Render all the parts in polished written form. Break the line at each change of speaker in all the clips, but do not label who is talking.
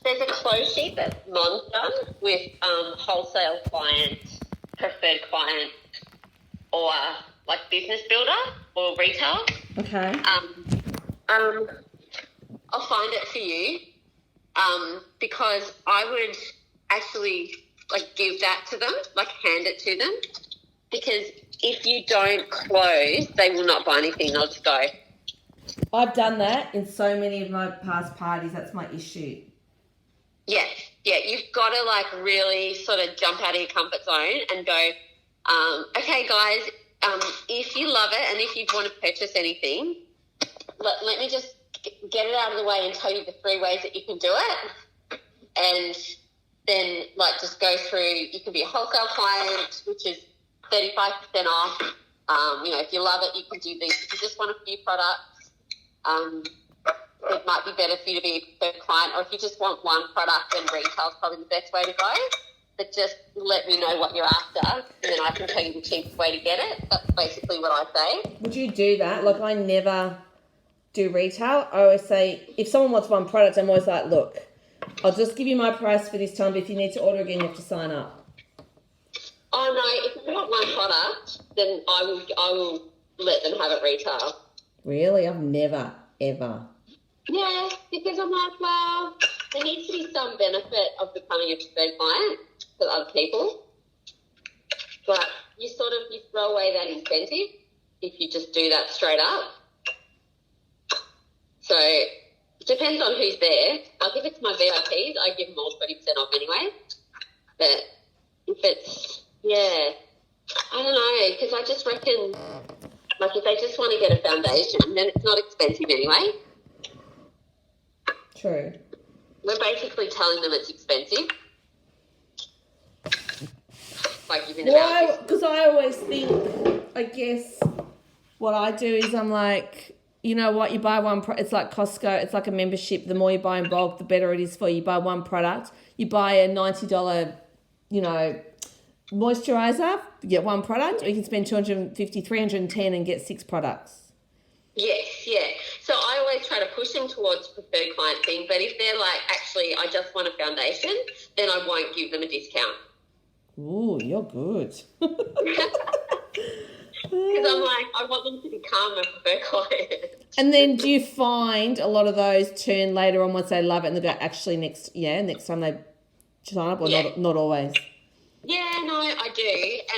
there's a close sheet that Mon's done with wholesale clients, preferred clients, or like business builder or retail.
Okay.
I'll find it for you because I would actually like give that to them, like hand it to them, because if you don't close, they will not buy anything. They'll just go.
I've done that in so many of my past parties. That's my issue.
Yeah. You've got to like really sort of jump out of your comfort zone and go, okay, guys, if you love it and if you want to purchase anything, let me just get it out of the way and tell you the 3 ways that you can do it. And then like just go through, you can be a wholesale client, which is 35% off. If you love it, you can do these. If you just want a few products, it might be better for you to be a preferred client. Or if you just want one product, then retail is probably the best way to go. But just let me know what you're after, and then I can tell you the cheapest way to get it. That's basically what I say.
Would you do that? Like, I never do retail. I always say, if someone wants one product, I'm always like, look, I'll just give you my price for this time, but if you need to order again, you have to sign up.
Oh, no, if you want one product, then I will let them have it retail.
Really? I've never, ever.
Yeah, because I'm like, well, there needs to be some benefit of becoming a preferred client for other people. But you throw away that incentive if you just do that straight up. So it depends on who's there. Like if it's my VIPs, I give them all 20% off anyway. But if it's, I don't know, because I just reckon, like if they just want to get a foundation, then it's not expensive anyway.
True.
We're basically telling them it's expensive. Like giving them out.
Because I always think, I guess, what I do is I'm like, you know what, you buy one, it's like Costco, it's like a membership. The more you buy in bulk, the better it is for you. You buy one product, you buy a $90, moisturiser, you get one product, or you can spend $250, $310 and get 6 products.
Yes, yeah. So I always try to push them towards preferred client thing, but if they're like, actually, I just want a foundation, then I won't give them a discount.
Ooh, you're good.
Because I'm like, I want them to become a preferred client.
And then do you find a lot of those turn later on once they love it and they go, actually next time they sign up, or not always?
Yeah, no, I do.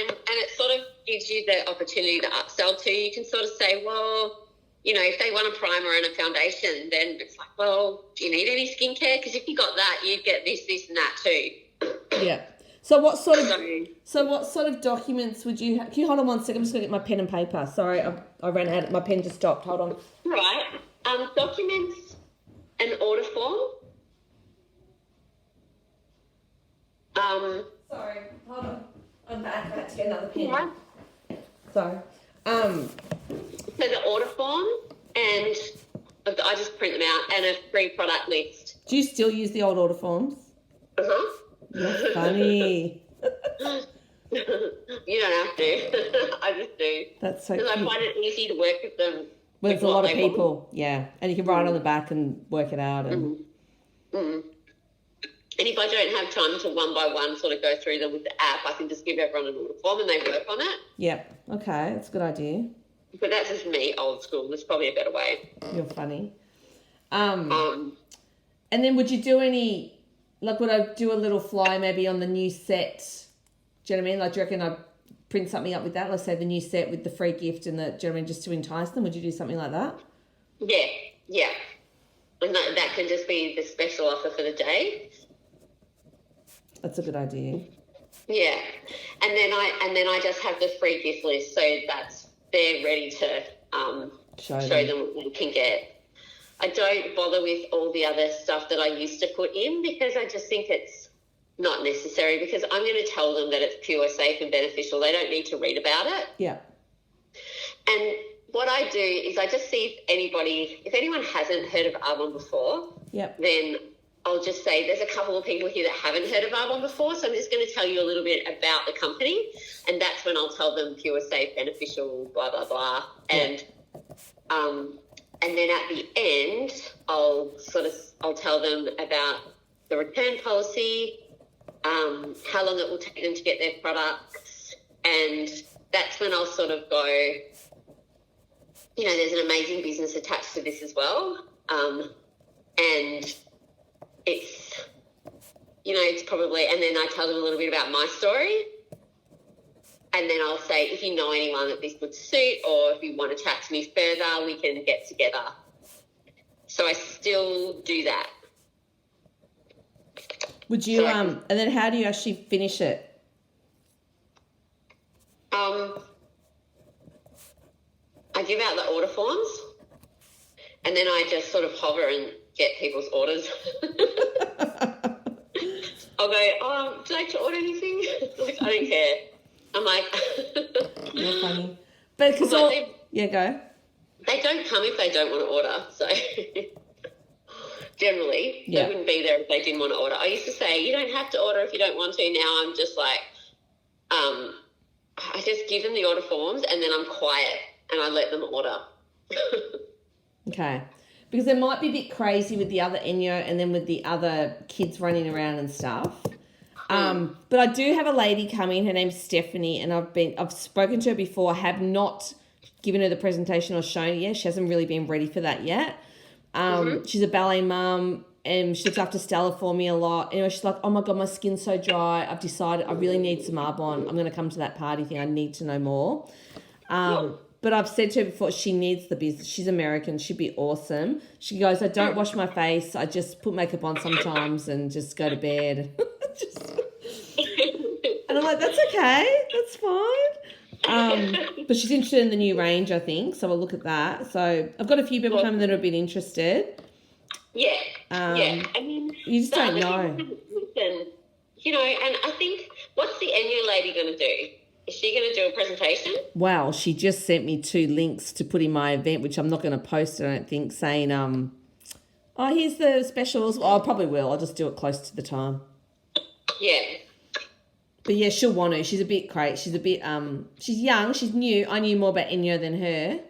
And it sort of gives you the opportunity to upsell too. You can sort of say, well, if they want a primer and a foundation, then it's like, well, do you need any skincare? Because if you got that, you'd get this, and that too.
Yeah. So what sort of documents would you have? Can you hold on 1 second? I'm just going to get my pen and paper. Sorry, I ran out. My pen just stopped. Hold on.
Right. Documents, an order form.
Sorry, hold on. I'm back. I had to get another pen.
Yeah.
Sorry.
So the order form, and I just print them out, and a free product list.
Do you still use the old order forms?
Uh-huh.
You're funny.
You don't have to. I just do.
That's so cute.
Because I find it easy to work with them.
When there's a lot of people, yeah. And you can write on the back and work it out. And
And if I don't have time to one by one sort of go through them with the app, I can just give everyone an order form and they work on it.
Yep. Okay, that's a good idea.
But that's just me, old school. There's probably a better way.
You're funny. And then would you do any, like would I do a little flyer maybe on the new set? Do you know what I mean? Like do you reckon I'd print something up with that? Let's say the new set with the free gift and the, do you know what I mean, just to entice them? Would you do something like that?
Yeah. And that can just be the special offer for the day.
That's a good idea.
Yeah. And then I just have the free gift list, so they're ready to show them what they can get. I don't bother with all the other stuff that I used to put in because I just think it's not necessary, because I'm going to tell them that it's pure, safe and beneficial. They don't need to read about it.
Yeah.
And what I do is I just see if anyone hasn't heard of Arbonne before, then I'll just say there's a couple of people here that haven't heard of Arbonne before, so I'm just going to tell you a little bit about the company, and that's when I'll tell them pure, safe, beneficial, blah, blah, blah. And And then at the end, I'll tell them about the return policy, how long it will take them to get their products, and that's when I'll sort of go, you know, there's an amazing business attached to this as well, and it's, you know, it's probably, and then I tell them a little bit about my story, and then I'll say, if you know anyone that this would suit, or if you want to chat to me further, we can get together. So I still do that.
Would you, and then how do you actually finish it?
I give out the order forms, and then I just sort of hover and get people's orders. I'll go, do I like to order anything? Like, I don't care. I'm like...
You're funny. But because yeah, go.
They don't come if they don't want to order, so... Generally, they wouldn't be there if they didn't want to order. I used to say, you don't have to order if you don't want to. Now I'm just like, I just give them the order forms and then I'm quiet and I let them order.
Okay. Because it might be a bit crazy with the other Enyo and then with the other kids running around and stuff. But I do have a lady coming. Her name's Stephanie, and I've spoken to her before. I have not given her the presentation or shown it yet. She hasn't really been ready for that yet. She's a ballet mum, and she looks after Stella for me a lot. Anyway, she's like, oh my God, my skin's so dry. I've decided I really need some Arbonne. I'm going to come to that party thing. I need to know more. But I've said to her before, she needs the business. She's American. She'd be awesome. She goes, I don't wash my face. I just put makeup on sometimes and just go to bed. And I'm like, that's okay. That's fine. But she's interested in the new range, I think. So I'll look at that. So I've got a few people coming that are a bit interested.
Yeah. I mean,
you just don't know.
Listen, you know, and I think, what's the Enyo lady going to do? Is she going to do a presentation?
Well, she just sent me 2 links to put in my event, which I'm not going to post, I don't think, saying, oh, here's the specials. Well, I probably will. I'll just do it close to the time.
Yeah.
But yeah, she'll want to. She's a bit crazy. She's a bit, she's young. She's new. I knew more about Enyo than her.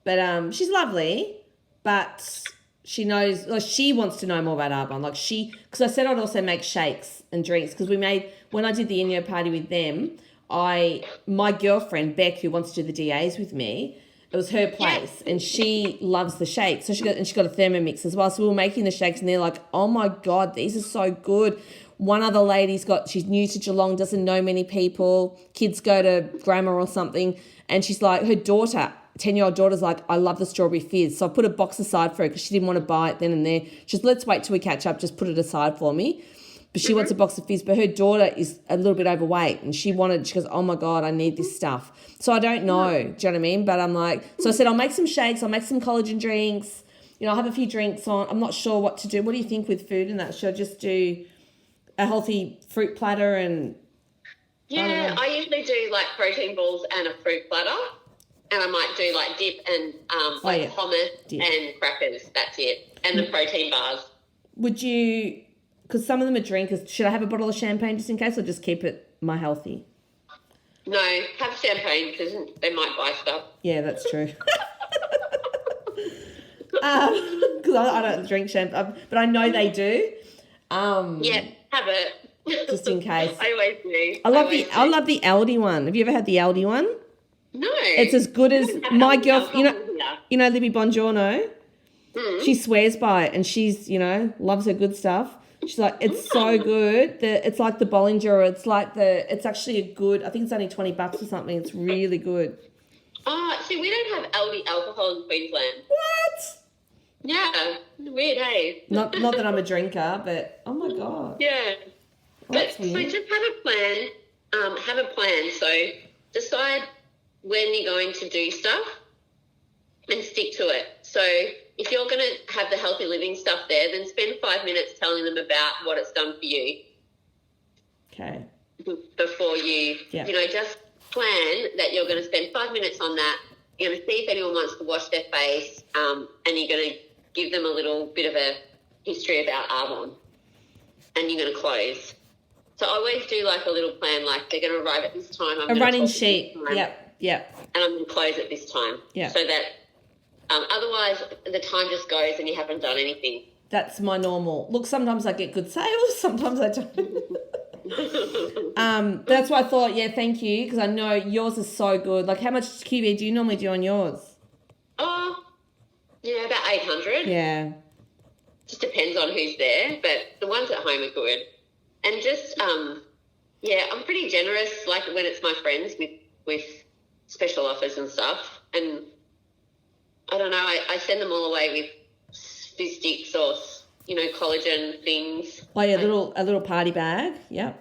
But she's lovely. But she knows, like, she wants to know more about Arbonne. Like because I said I'd also make shakes and drinks, because when I did the Enyo party with them, my girlfriend, Beck, who wants to do the DAs with me, it was her place, and she loves the shakes. So she got a Thermomix as well. So we were making the shakes, and they're like, oh my God, these are so good. One other lady's she's new to Geelong, doesn't know many people. Kids go to grammar or something. And she's like, her daughter, 10-year-old daughter's like, I love the strawberry fizz. So I put a box aside for her because she didn't want to buy it then and there. She's, let's wait till we catch up. Just put it aside for me. But she wants a box of fizz. But her daughter is a little bit overweight. And she goes, oh my God, I need this stuff. So I don't know. Do you know what I mean? But I'm like, so I said, I'll make some shakes. I'll make some collagen drinks. You know, I'll have a few drinks on. I'm not sure what to do. What do you think with food and that? Should I just do a healthy fruit platter and...
I usually do like protein balls and a fruit platter, and I might do like dip and hummus and crackers. That's it, and the protein bars.
Would you? Because some of them are drinkers. Should I have a bottle of champagne just in case, or just keep it healthy?
No, have champagne because they might buy stuff.
Yeah, that's true. Because I don't drink champagne, but I know they do.
Yeah, have it.
Just in case.
I always do.
I love the Aldi one. Have you ever had the Aldi one?
No.
It's as good as my girl. You know Libby Bongiorno. She swears by it, and she's loves her good stuff. She's like, it's so good. It's like the Bollinger. It's actually a good. I think it's only $20 or something. It's really good.
See, we don't have Aldi alcohol in Queensland.
What?
Yeah, weird, hey.
Not that I'm a drinker, but oh my God.
Yeah. But so just have a plan. So decide when you're going to do stuff and stick to it. So if you're going to have the healthy living stuff there, then spend 5 minutes telling them about what it's done for you.
Okay.
Before you, just plan that you're going to spend 5 minutes on that. You're going to see if anyone wants to wash their face, and you're going to give them a little bit of a history about Arbonne, and you're going to close. So I always do like a little plan, like they're going to arrive at this time.
A running sheet. Yep.
And I'm going to close at this time.
Yeah.
So that Otherwise, the time just goes and you haven't done anything.
That's my normal. Look, sometimes I get good sales, sometimes I don't. That's why I thought, yeah, thank you, because I know yours is so good. Like, how much QB do you normally do on yours?
Oh, yeah, about 800.
Yeah.
Just depends on who's there, but the ones at home are good. And just, yeah, I'm pretty generous, like when it's my friends with special offers and stuff. And I don't know, I send them all away with fizz sticks or, collagen things.
Oh, yeah, a little party bag, yep.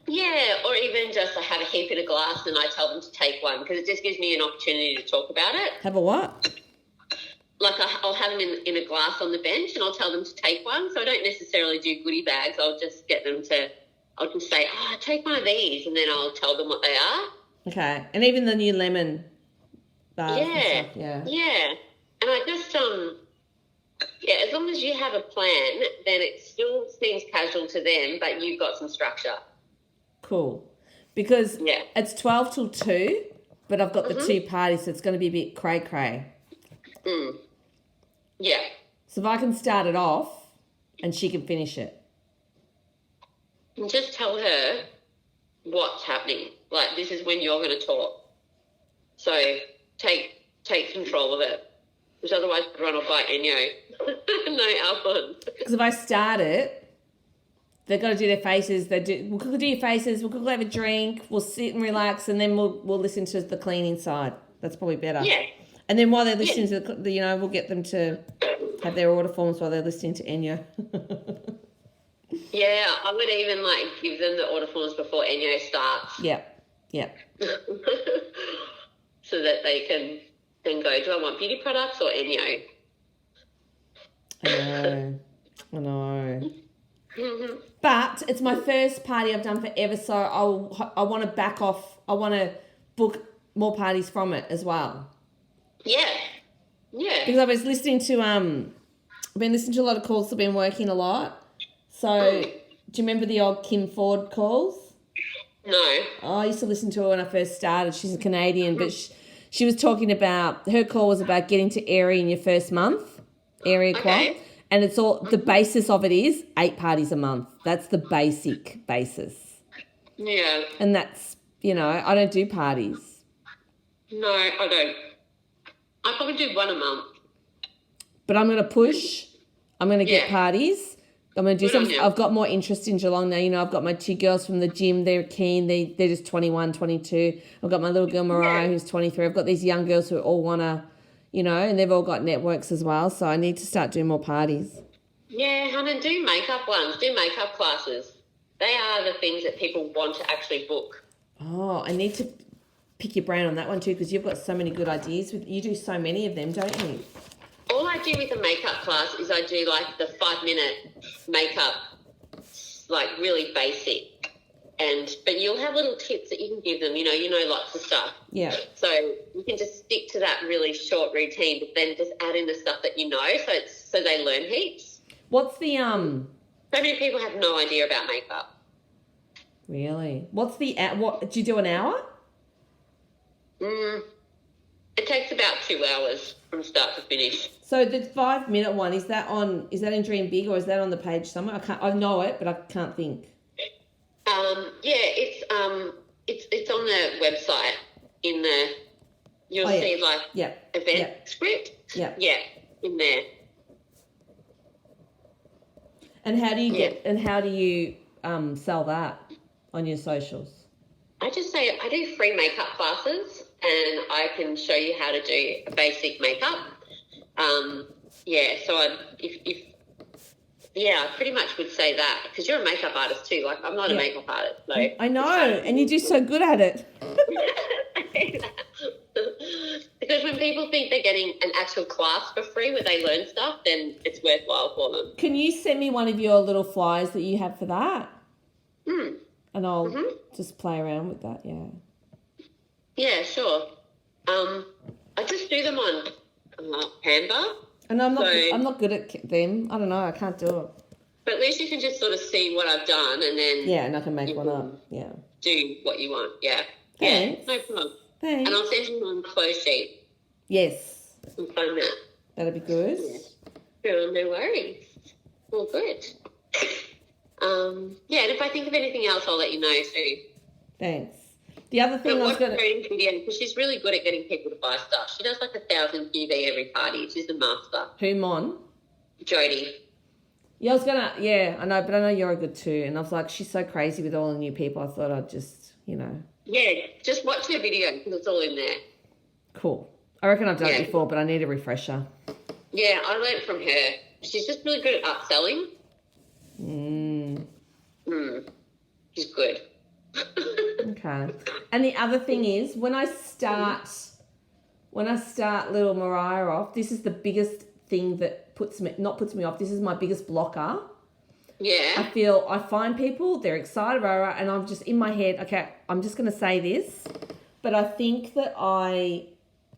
Yeah, or even just I have a heap in a glass and I tell them to take one because it just gives me an opportunity to talk about it.
Have a what?
Like I'll have them in a glass on the bench and I'll tell them to take one. So I don't necessarily do goodie bags. I'll just say, take one of these, and then I'll tell them what they are.
Okay. And even the new lemon bars and stuff,
yeah. And I just, as long as you have a plan, then it still seems casual to them, but you've got some structure.
Cool. Because it's 12 till 2, but I've got the 2 parties, so it's going to be a bit cray-cray.
Mm. Yeah.
So if I can start it off and she can finish it.
And just tell her what's happening. Like, this is when you're going to talk. So take control of it. Because otherwise I'd run off by Enyo. No alphons.
Because if I start it, they've got to do their faces. We'll quickly do your faces. We'll quickly have a drink. We'll sit and relax, and then we'll listen to the cleaning side. That's probably better.
Yeah.
And then while they're listening to we'll get them to have their order forms while they're listening to Enyo.
Yeah, I would even give them the order forms before Enyo starts.
Yeah.
So that they can then go, do I want beauty products or Enyo?
I know. But it's my first party I've done forever, so I want to back off. I want to book more parties from it as well.
Yeah.
Because I was listening to I've been listening to a lot of calls. I've been working a lot. So do you remember the old Kim Ford calls?
No.
Oh, I used to listen to her when I first started. She's a Canadian, but she was talking about, her call was about getting to area in your first month, area qual. And it's all, the basis of it is 8 parties a month. That's the basic basis.
Yeah.
And that's, I don't do parties.
No, I don't. I probably do 1 a month.
But I'm going to push. I'm going to get parties. I'm going to do something. I've got more interest in Geelong now. I've got my 2 girls from the gym. They're keen. They're just 21, 22. I've got my little girl, Mariah, who's 23. I've got these young girls who all want to, and they've all got networks as well. So I need to start doing more parties.
Yeah, Hannah, do makeup ones. Do makeup classes. They are the things that people want to actually book.
Oh, I need to pick your brain on that one too, because you've got so many good ideas. You do so many of them, don't you?
All I do with a makeup class is I do the 5-minute makeup, really basic. But you'll have little tips that you can give them, you know lots of stuff.
Yeah.
So you can just stick to that really short routine, but then just add in the stuff that you know, so they learn heaps.
What's the
So many people have no idea about makeup.
Really? What's the what do you do, an hour?
It takes about 2 hours from start to finish.
So the 5-minute one, is that in Dream Big, or is that on the page somewhere? I know it, but I can't think.
It's on the website you'll see event script. Yeah, in there.
And how do you sell that on your socials?
I just say I do free makeup classes, and I can show you how to do basic makeup. So I pretty much would say that, because you're a makeup artist too. I'm not a makeup artist. So.
I know, and you do so good at it.
Because when people think they're getting an actual class for free where they learn stuff, then it's worthwhile for them.
Can you send me one of your little flyers that you have for that? And I'll just play around with that,
Yeah, sure. I just do them on Canva.
And I'm not good at them. I don't know. I can't do it.
But at least you can just sort of see what I've done, and then
and I can make one up. Yeah.
Do what you want. Yeah.
Thanks.
Yeah. No problem.
Thanks.
And I'll send you one close sheet.
Yes.
And find that.
That'd be good.
Yeah, no worries. All good. Yeah, and if I think of anything else, I'll let you know too.
Thanks. The other thing I was going to...
video, because she's really good at getting people to buy stuff. She does like 1,000 QV every party. She's a master.
Who, Mon?
Jodie.
Yeah, I was going to... Yeah, I know, but I know you're good too. And I was like, she's so crazy with all the new people. I thought I'd just, you know...
Yeah, just watch her video because it's all in there.
Cool. I reckon I've done it before, but I need a refresher.
Yeah, I learned from her. She's just really good at upselling. She's good.
Okay. And the other thing is, when I start little Mariah off, this is the biggest thing that puts me off. This is my biggest blocker.
Yeah.
I find people, they're excited, and I'm just in my head, okay, I'm just going to say this, but I think that I